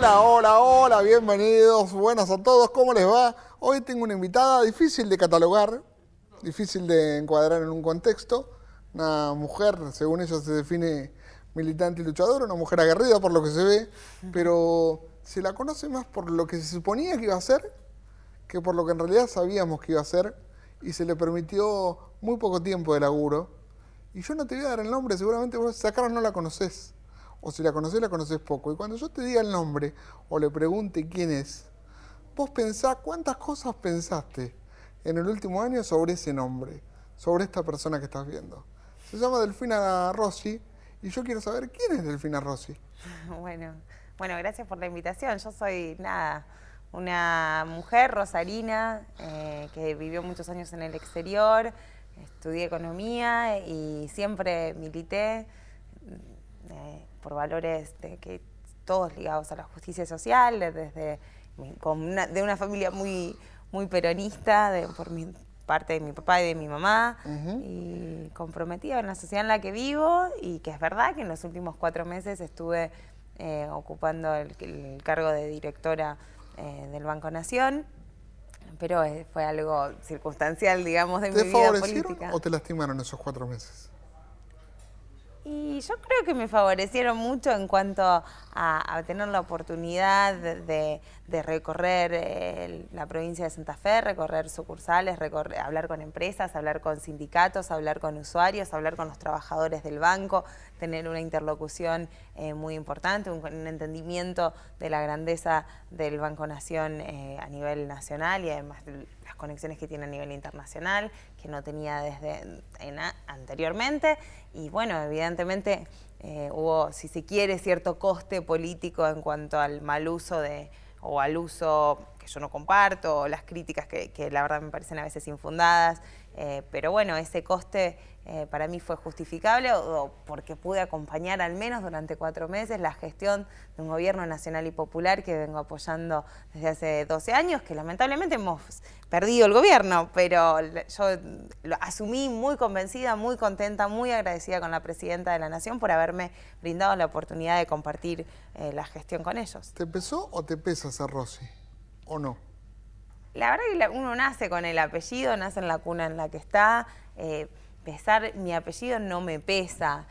Hola, hola, hola, bienvenidos, buenas a todos, ¿cómo les va? Hoy tengo una invitada difícil de catalogar, difícil de encuadrar en un contexto. Una mujer, según ella se define militante y luchadora, una mujer aguerrida por lo que se ve, pero se la conoce más por lo que se suponía que iba a ser que por lo que en realidad sabíamos que iba a ser, y se le permitió muy poco tiempo de laburo. Y yo no te voy a dar el nombre, seguramente vos esa cara no la conocés. O si la conocés poco. Y cuando yo te diga el nombre o le pregunte quién es, vos pensá cuántas cosas pensaste en el último año sobre ese nombre, sobre esta persona que estás viendo. Se llama Delfina Rossi y yo quiero saber quién es Delfina Rossi. Bueno, gracias por la invitación. Yo soy, una mujer rosarina que vivió muchos años en el exterior, estudié economía y siempre milité por valores todos ligados a la justicia social, de una familia muy peronista, por mi parte de mi papá y de mi mamá, y comprometida en la sociedad en la que vivo, y que es verdad que en los últimos 4 meses estuve ocupando el cargo de directora del Banco Nación, pero fue algo circunstancial, digamos, de mi vida política. ¿Te favorecieron o te lastimaron esos 4 meses? Y yo creo que me favorecieron mucho en cuanto a tener la oportunidad de recorrer la provincia de Santa Fe, recorrer sucursales, hablar con empresas, hablar con sindicatos, hablar con usuarios, hablar con los trabajadores del banco, tener una interlocución muy importante, un entendimiento de la grandeza del Banco Nación a nivel nacional y además las conexiones que tiene a nivel internacional, que no tenía anteriormente. Y bueno, evidentemente hubo, si se quiere, cierto coste político en cuanto al mal uso o al uso que yo no comparto, o las críticas que la verdad me parecen a veces infundadas. Pero bueno, ese coste para mí fue justificable porque pude acompañar al menos durante 4 meses la gestión de un gobierno nacional y popular que vengo apoyando desde hace 12 años, que lamentablemente hemos perdido el gobierno, pero yo lo asumí muy convencida, muy contenta, muy agradecida con la presidenta de la Nación por haberme brindado la oportunidad de compartir la gestión con ellos. ¿Te pesó o te pesa ser Rossi? ¿O no? La verdad que uno nace con el apellido, nace en la cuna en la que está. Pesar mi apellido no me pesa.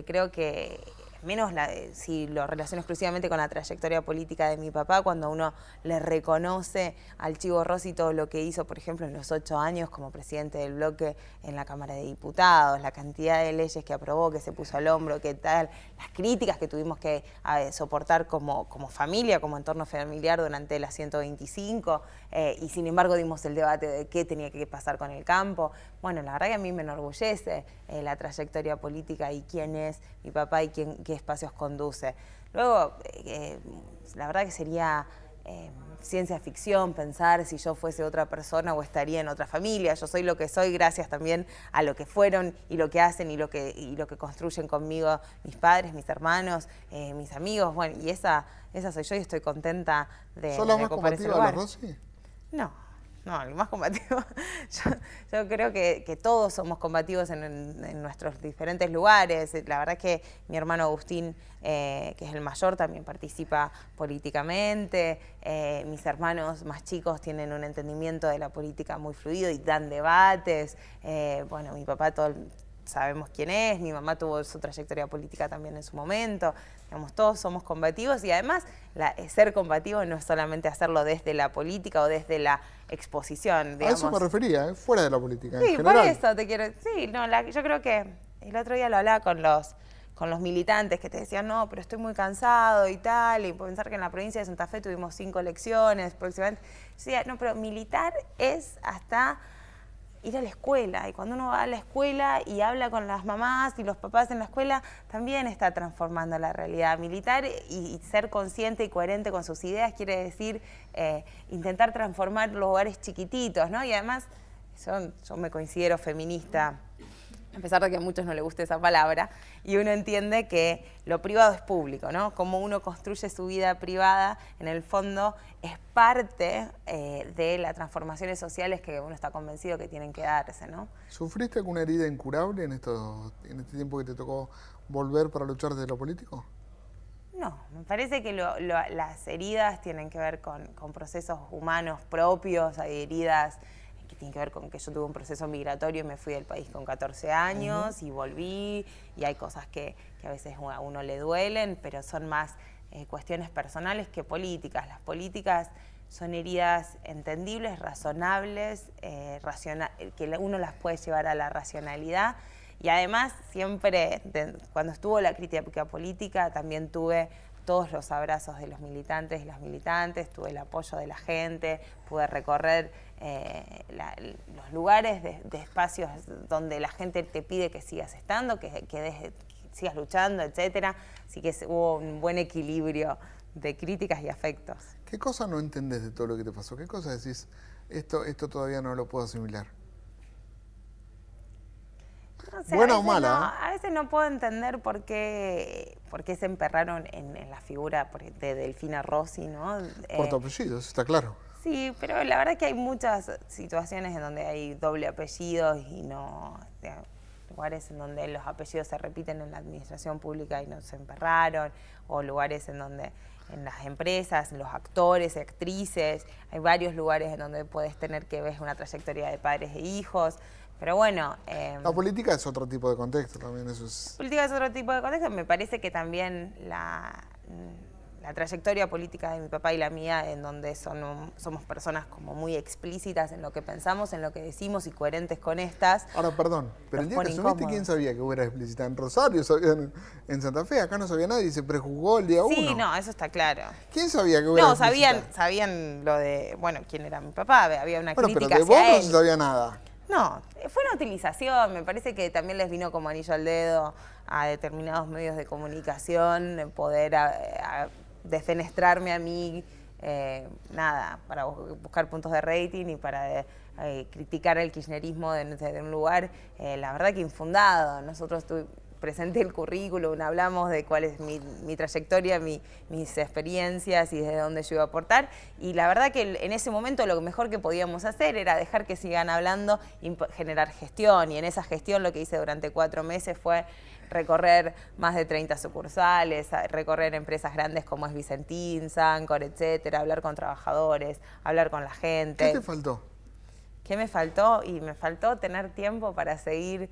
Creo que, menos si lo relaciono exclusivamente con la trayectoria política de mi papá, cuando uno le reconoce al Chivo Rossi todo lo que hizo, por ejemplo, en los 8 años como presidente del bloque en la Cámara de Diputados, la cantidad de leyes que aprobó, que se puso al hombro, las críticas que tuvimos que soportar como familia, como entorno familiar durante la 125, y sin embargo dimos el debate de qué tenía que pasar con el campo. Bueno, la verdad que a mí me enorgullece la trayectoria política y quién es mi papá y qué espacios conduce. Luego, la verdad que sería ciencia ficción pensar si yo fuese otra persona o estaría en otra familia. Yo soy lo que soy gracias también a lo que fueron y lo que hacen y lo que construyen conmigo mis padres, mis hermanos, mis amigos. Bueno, y esa soy yo y estoy contenta de ¿Sos la más ocupar ese combativa de lugar. los Rossi? No, el más combativo. Yo creo que todos somos combativos en nuestros diferentes lugares. La verdad es que mi hermano Agustín, que es el mayor, también participa políticamente. Mis hermanos más chicos tienen un entendimiento de la política muy fluido y dan debates. Bueno, mi papá sabemos quién es, mi mamá tuvo su trayectoria política también en su momento. Digamos, todos somos combativos y además ser combativo no es solamente hacerlo desde la política o desde la exposición, digamos. A eso me refería, fuera de la política, Sí, en general. por eso te quiero... Sí, no, yo creo que el otro día lo hablaba con los militantes que te decían, no, pero estoy muy cansado y tal, y pensar que en la provincia de Santa Fe tuvimos 5 elecciones próximamente. Yo decía, no, pero militar es hasta ir a la escuela, y cuando uno va a la escuela y habla con las mamás y los papás en la escuela, también está transformando la realidad. Militar y ser consciente y coherente con sus ideas quiere decir intentar transformar los hogares chiquititos, ¿no? Y además, yo me considero feminista, a pesar de que a muchos no les guste esa palabra, y uno entiende que lo privado es público, ¿no? Cómo uno construye su vida privada, en el fondo, es parte de las transformaciones sociales que uno está convencido que tienen que darse, ¿no? ¿Sufriste alguna herida incurable en este tiempo que te tocó volver para luchar desde lo político? No, me parece que las heridas tienen que ver con procesos humanos propios, hay heridas que tienen que ver con que yo tuve un proceso migratorio y me fui del país con 14 años y volví, y hay cosas que a veces a uno le duelen, pero son más cuestiones personales que políticas. Las políticas son heridas entendibles, razonables, que uno las puede llevar a la racionalidad. Y además, siempre, cuando estuvo la crítica política, también tuve todos los abrazos de los militantes y las militantes, tuve el apoyo de la gente, pude recorrer los lugares de espacios donde la gente te pide que sigas estando, que sigas luchando, etcétera. Así que hubo un buen equilibrio de críticas y afectos. ¿Qué cosa no entendés de todo lo que te pasó? ¿Qué cosa decís, esto todavía no lo puedo asimilar? No sé, ¿Buena o mala? A veces no puedo entender por qué se emperraron en la figura de Delfina Rossi, ¿no? Por tu apellido, eso está claro. Sí, pero la verdad que hay muchas situaciones en donde hay doble apellido y no... lugares en donde los apellidos se repiten en la administración pública y no se emperraron, o lugares en donde en las empresas, los actores y actrices, hay varios lugares en donde puedes tener que ver una trayectoria de padres e hijos. Pero bueno... la política es otro tipo de contexto también, eso es... La política es otro tipo de contexto. Me parece que también la trayectoria política de mi papá y la mía, en donde somos personas como muy explícitas en lo que pensamos, en lo que decimos y coherentes con estas. Ahora, perdón, pero el día que asumiste, ¿quién sabía que hubiera explícita? En Rosario, sabían en Santa Fe, acá no sabía nadie y se prejuzgó el día 1. Sí, no, eso está claro. ¿Quién sabía que hubiera explícita? No, sabían lo de, bueno, quién era mi papá, había una crítica pero de hacia vos él. no se sabía nada. No, fue una utilización, me parece que también les vino como anillo al dedo a determinados medios de comunicación poder defenestrarme a mí, para buscar puntos de rating y para criticar el kirchnerismo desde un lugar, la verdad que infundado. Nosotros presenté el currículum, hablamos de cuál es mi trayectoria, mis experiencias y desde dónde yo iba a aportar. Y la verdad que en ese momento lo mejor que podíamos hacer era dejar que sigan hablando y generar gestión. Y en esa gestión lo que hice durante 4 meses fue recorrer más de 30 sucursales, recorrer empresas grandes como es Vicentín, Sancor, etcétera, hablar con trabajadores, hablar con la gente. ¿Qué te faltó? ¿Qué me faltó? Y me faltó tener tiempo para seguir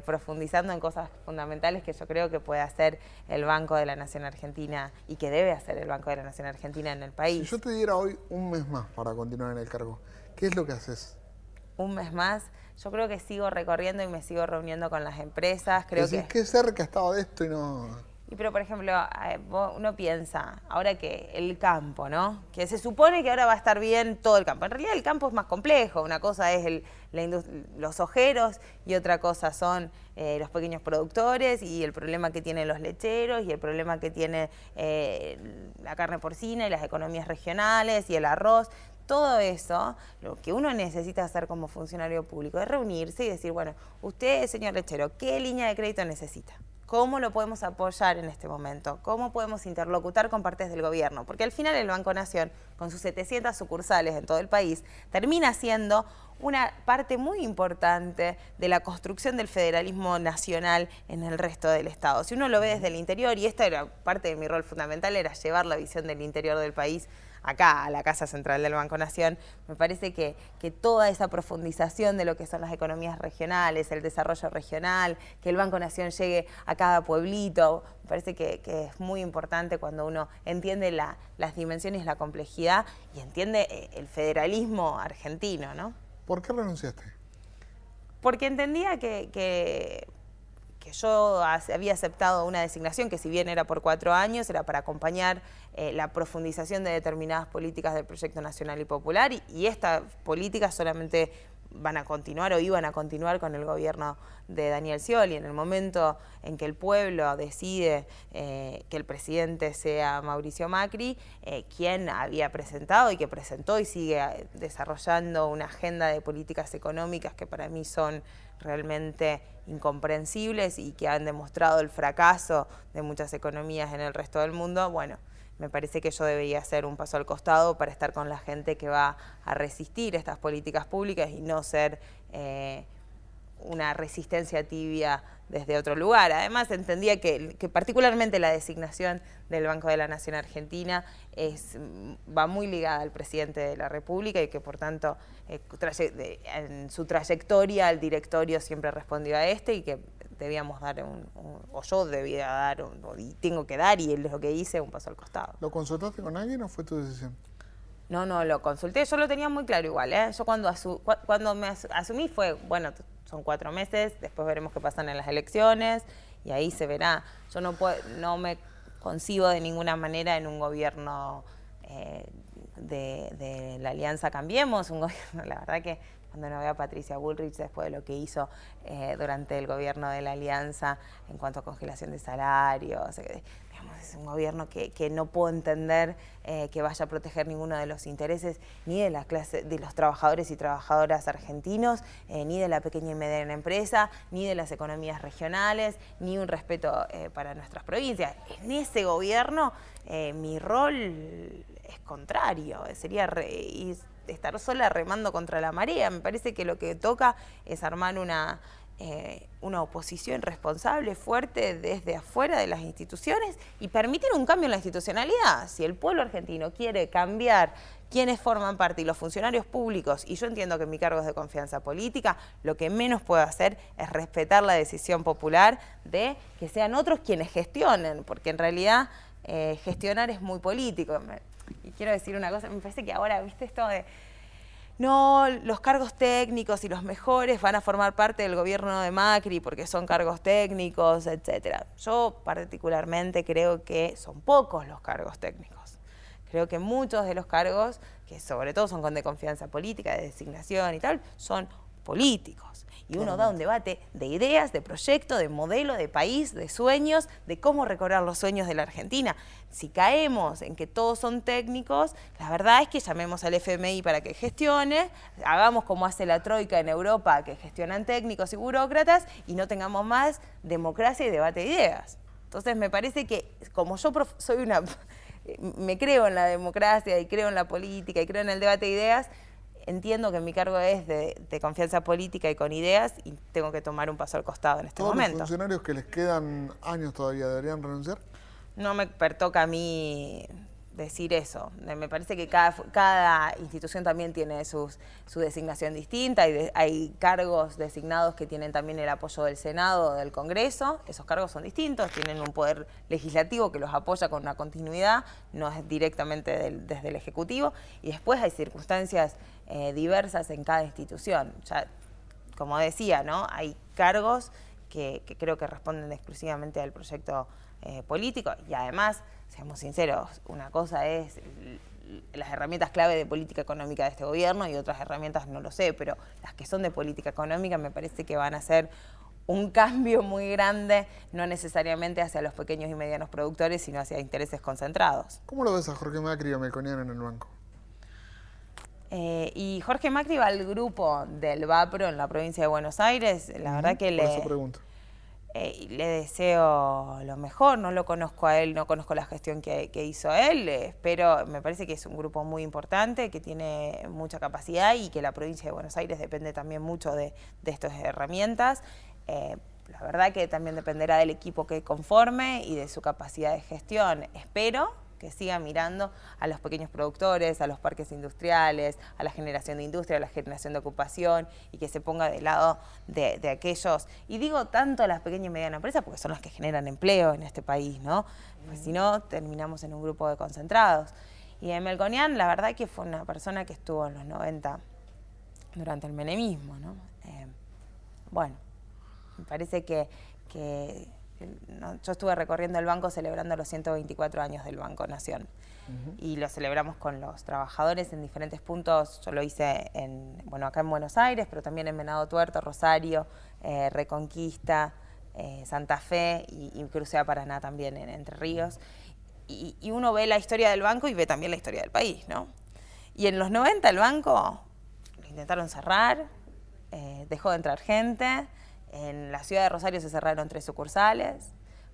profundizando en cosas fundamentales que yo creo que puede hacer el Banco de la Nación Argentina y que debe hacer el Banco de la Nación Argentina en el país. Si yo te diera hoy un mes más para continuar en el cargo, ¿qué es lo que haces? Un mes más, yo creo que sigo recorriendo y me sigo reuniendo con las empresas. Creo que qué cerca estaba de esto y no... Pero, por ejemplo, uno piensa, ahora que el campo, ¿no? Que se supone que ahora va a estar bien todo el campo. En realidad el campo es más complejo. Una cosa es los ojeros y otra cosa son los pequeños productores y el problema que tienen los lecheros y el problema que tiene la carne porcina y las economías regionales y el arroz. Todo eso, lo que uno necesita hacer como funcionario público es reunirse y decir, bueno, usted, señor lechero, ¿qué línea de crédito necesita? ¿Cómo lo podemos apoyar en este momento? ¿Cómo podemos interlocutar con partes del gobierno? Porque al final el Banco Nación, con sus 700 sucursales en todo el país, termina siendo una parte muy importante de la construcción del federalismo nacional en el resto del Estado. Si uno lo ve desde el interior, y esta era parte de mi rol fundamental, era llevar la visión del interior del país acá, a la Casa Central del Banco Nación, me parece que toda esa profundización de lo que son las economías regionales, el desarrollo regional, que el Banco Nación llegue a cada pueblito, me parece que es muy importante cuando uno entiende las dimensiones, la complejidad y entiende el federalismo argentino, ¿no? ¿Por qué renunciaste? Porque entendía que yo había aceptado una designación que, si bien era por 4 años, era para acompañar la profundización de determinadas políticas del Proyecto Nacional y Popular, y estas políticas solamente van a continuar o iban a continuar con el gobierno de Daniel Scioli. En el momento en que el pueblo decide que el presidente sea Mauricio Macri, quien había presentado y que presentó y sigue desarrollando una agenda de políticas económicas que para mí son realmente incomprensibles y que han demostrado el fracaso de muchas economías en el resto del mundo, bueno, me parece que yo debería hacer un paso al costado para estar con la gente que va a resistir estas políticas públicas y no ser una resistencia tibia desde otro lugar. Además, entendía que particularmente la designación del Banco de la Nación Argentina va muy ligada al presidente de la República y que, por tanto, en su trayectoria el directorio siempre respondió a y que debíamos dar o yo debía dar, y tengo que dar, y es lo que hice, un paso al costado. ¿Lo consultaste con alguien o fue tu decisión? No, lo consulté, yo lo tenía muy claro igual, ¿eh? Yo cuando me asumí fue, bueno, son 4 meses, después veremos qué pasan en las elecciones y ahí se verá. Yo no me concibo de ninguna manera en un gobierno de la Alianza Cambiemos, un gobierno, la verdad que cuando no veo a Patricia Bullrich después de lo que hizo durante el gobierno de la Alianza en cuanto a congelación de salarios, es un gobierno que no puedo entender que vaya a proteger ninguno de los intereses ni de la clase, de los trabajadores y trabajadoras argentinos, ni de la pequeña y mediana empresa, ni de las economías regionales, ni un respeto para nuestras provincias. En ese gobierno mi rol es contrario, sería estar sola remando contra la marea. Me parece que lo que toca es armar una oposición responsable, fuerte, desde afuera de las instituciones y permitir un cambio en la institucionalidad. Si el pueblo argentino quiere cambiar quienes forman parte y los funcionarios públicos, y yo entiendo que mi cargo es de confianza política, lo que menos puedo hacer es respetar la decisión popular de que sean otros quienes gestionen, porque en realidad gestionar es muy político. Y quiero decir una cosa, me parece que ahora, ¿viste esto de no, los cargos técnicos y los mejores van a formar parte del gobierno de Macri porque son cargos técnicos, etcétera? Yo particularmente creo que son pocos los cargos técnicos. Creo que muchos de los cargos, que sobre todo son de confianza política, de designación y tal, son políticos. Y uno da un debate de ideas, de proyecto, de modelo, de país, de sueños, de cómo recobrar los sueños de la Argentina. Si caemos en que todos son técnicos, la verdad es que llamemos al FMI para que gestione, hagamos como hace la Troika en Europa, que gestionan técnicos y burócratas, y no tengamos más democracia y debate de ideas. Entonces me parece que como yo me creo en la democracia y creo en la política y creo en el debate de ideas, entiendo que mi cargo es de confianza política y con ideas y tengo que tomar un paso al costado en este momento. ¿Todos los funcionarios que les quedan años todavía deberían renunciar? No me pertoca a mí decir eso. Me parece que cada institución también tiene su designación distinta. Hay cargos designados que tienen también el apoyo del Senado o del Congreso. Esos cargos son distintos, tienen un poder legislativo que los apoya con una continuidad, no es directamente desde el Ejecutivo. Y después hay circunstancias diversas en cada institución. Ya, como decía, ¿no? Hay cargos que creo que responden exclusivamente al proyecto político y además, seamos sinceros, una cosa es las herramientas clave de política económica de este gobierno y otras herramientas no lo sé, pero las que son de política económica me parece que van a ser un cambio muy grande, no necesariamente hacia los pequeños y medianos productores, sino hacia intereses concentrados. ¿Cómo lo ves a Jorge Macri y a Melconian en el banco? Y Jorge Macri va al grupo del VAPRO en la provincia de Buenos Aires, la verdad que por eso pregunto. Le deseo lo mejor, no lo conozco a él, no conozco la gestión que hizo él, pero me parece que es un grupo muy importante, que tiene mucha capacidad y que la provincia de Buenos Aires depende también mucho de estas herramientas. La verdad que también dependerá del equipo que conforme y de su capacidad de gestión. Espero que siga mirando a los pequeños productores, a los parques industriales, a la generación de industria, a la generación de ocupación y que se ponga del lado de aquellos, y digo tanto a las pequeñas y medianas empresas porque son las que generan empleo en este país, ¿no? Pues si no, terminamos en un grupo de concentrados. Y de Melconian, la verdad que fue una persona que estuvo en los 90 durante el menemismo, ¿no? Bueno, me parece que yo estuve recorriendo el banco celebrando los 124 años del Banco Nación. Y lo celebramos con los trabajadores en diferentes puntos. Yo lo hice acá en Buenos Aires, pero también en Venado Tuerto, Rosario, Reconquista, Santa Fe y crucé a Paraná también en Entre Ríos. Y uno ve la historia del banco y ve también la historia del país, ¿no? Y en los 90 el banco lo intentaron cerrar, dejó de entrar gente. En la ciudad de Rosario se cerraron 3 sucursales,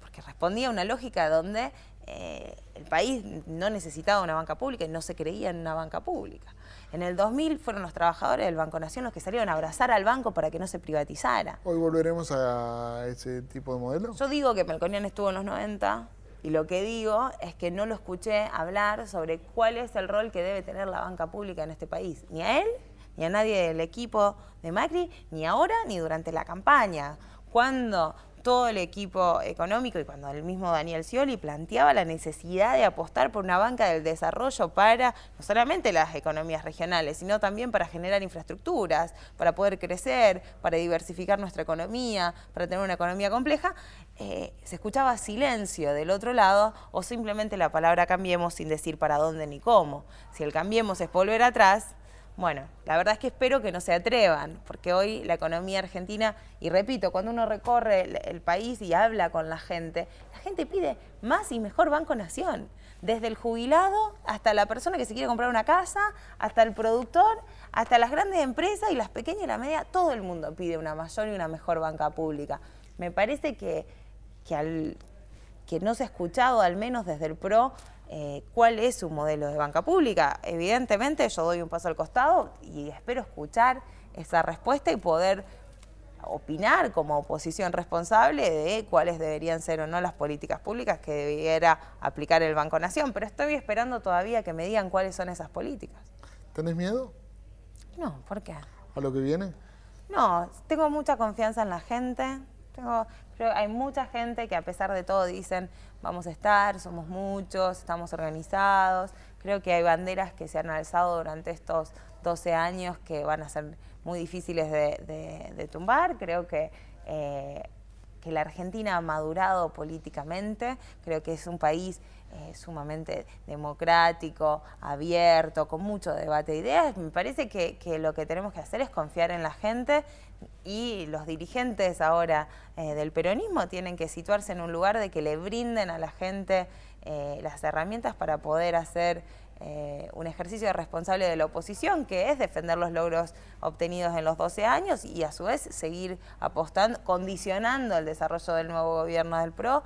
porque respondía a una lógica donde el país no necesitaba una banca pública y no se creía en una banca pública. En el 2000 fueron los trabajadores del Banco Nación los que salieron a abrazar al banco para que no se privatizara. ¿Hoy volveremos a ese tipo de modelo? Yo digo que Melconian estuvo en los 90 y lo que digo es que no lo escuché hablar sobre cuál es el rol que debe tener la banca pública en este país. Ni a él, ni a nadie del equipo de Macri, ni ahora, ni durante la campaña. Cuando todo el equipo económico y cuando el mismo Daniel Scioli planteaba la necesidad de apostar por una banca del desarrollo para no solamente las economías regionales, sino también para generar infraestructuras, para poder crecer, para diversificar nuestra economía, para tener una economía compleja, se escuchaba silencio del otro lado o simplemente la palabra cambiemos sin decir para dónde ni cómo. Si el cambiemos es volver atrás, bueno, la verdad es que espero que no se atrevan, porque hoy la economía argentina, y repito, cuando uno recorre el país y habla con la gente pide más y mejor Banco Nación. Desde el jubilado hasta la persona que se quiere comprar una casa, hasta el productor, hasta las grandes empresas y las pequeñas y la media, todo el mundo pide una mayor y una mejor banca pública. Me parece que no se ha escuchado, al menos desde el PRO, cuál es su modelo de banca pública. Evidentemente yo doy un paso al costado y espero escuchar esa respuesta y poder opinar como oposición responsable de cuáles deberían ser o no las políticas públicas que debiera aplicar el Banco Nación, pero estoy esperando todavía que me digan cuáles son esas políticas. ¿Tenés miedo? No, ¿por qué? ¿A lo que viene? No, tengo mucha confianza en la gente. Creo hay mucha gente que a pesar de todo dicen vamos a estar, somos muchos, estamos organizados. Creo que hay banderas que se han alzado durante estos 12 años que van a ser muy difíciles de tumbar. Creo que la Argentina ha madurado políticamente. Creo que es un país sumamente democrático, abierto, con mucho debate de ideas. Me parece que lo que tenemos que hacer es confiar en la gente y los dirigentes ahora del peronismo tienen que situarse en un lugar de que le brinden a la gente las herramientas para poder hacer un ejercicio responsable de la oposición, que es defender los logros obtenidos en los 12 años y a su vez seguir apostando, condicionando el desarrollo del nuevo gobierno del PRO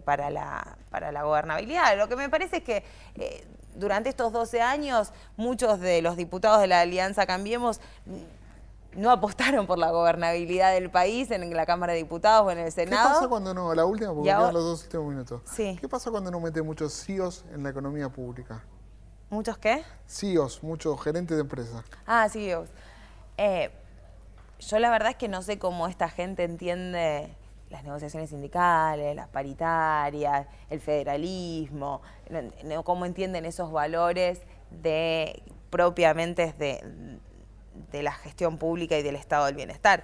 para la gobernabilidad. Lo que me parece es que durante estos 12 años muchos de los diputados de la Alianza Cambiemos no apostaron por la gobernabilidad del país en la Cámara de Diputados o en el Senado. ¿Qué pasa cuando no, la última, porque quedan los 2 últimos minutos? Sí. ¿Qué pasa cuando no mete muchos CEOs en la economía pública? ¿Muchos qué? CEOs, muchos gerentes de empresas. Ah, CEOs. Yo la verdad es que no sé cómo esta gente entiende las negociaciones sindicales, las paritarias, el federalismo, cómo entienden esos valores propiamente de la gestión pública y del estado del bienestar.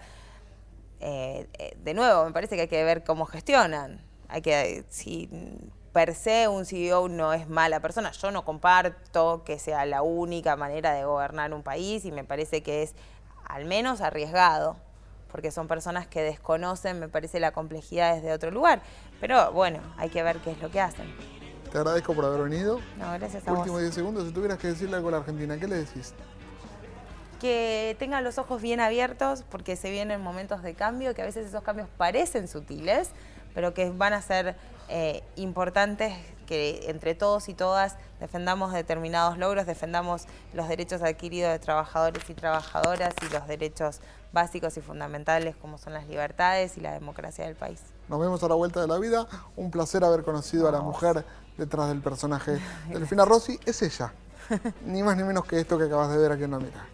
De nuevo, me parece que hay que ver cómo gestionan. Si per se un CEO no es mala persona, yo no comparto que sea la única manera de gobernar un país y me parece que es al menos arriesgado, porque son personas que desconocen, me parece, la complejidad desde otro lugar. Pero bueno, hay que ver qué es lo que hacen. Te agradezco por haber venido. No, gracias a vos. Últimos 10 segundos, si tuvieras que decirle algo a la Argentina, ¿qué le decís? Que tengan los ojos bien abiertos porque se vienen momentos de cambio, que a veces esos cambios parecen sutiles, pero que van a ser importantes, que entre todos y todas defendamos determinados logros, defendamos los derechos adquiridos de trabajadores y trabajadoras y los derechos básicos y fundamentales como son las libertades y la democracia del país. Nos vemos a la vuelta de la vida. Un placer haber conocido a la mujer detrás del personaje. Delfina Rossi es ella. Ni más ni menos que esto que acabas de ver aquí en la mira.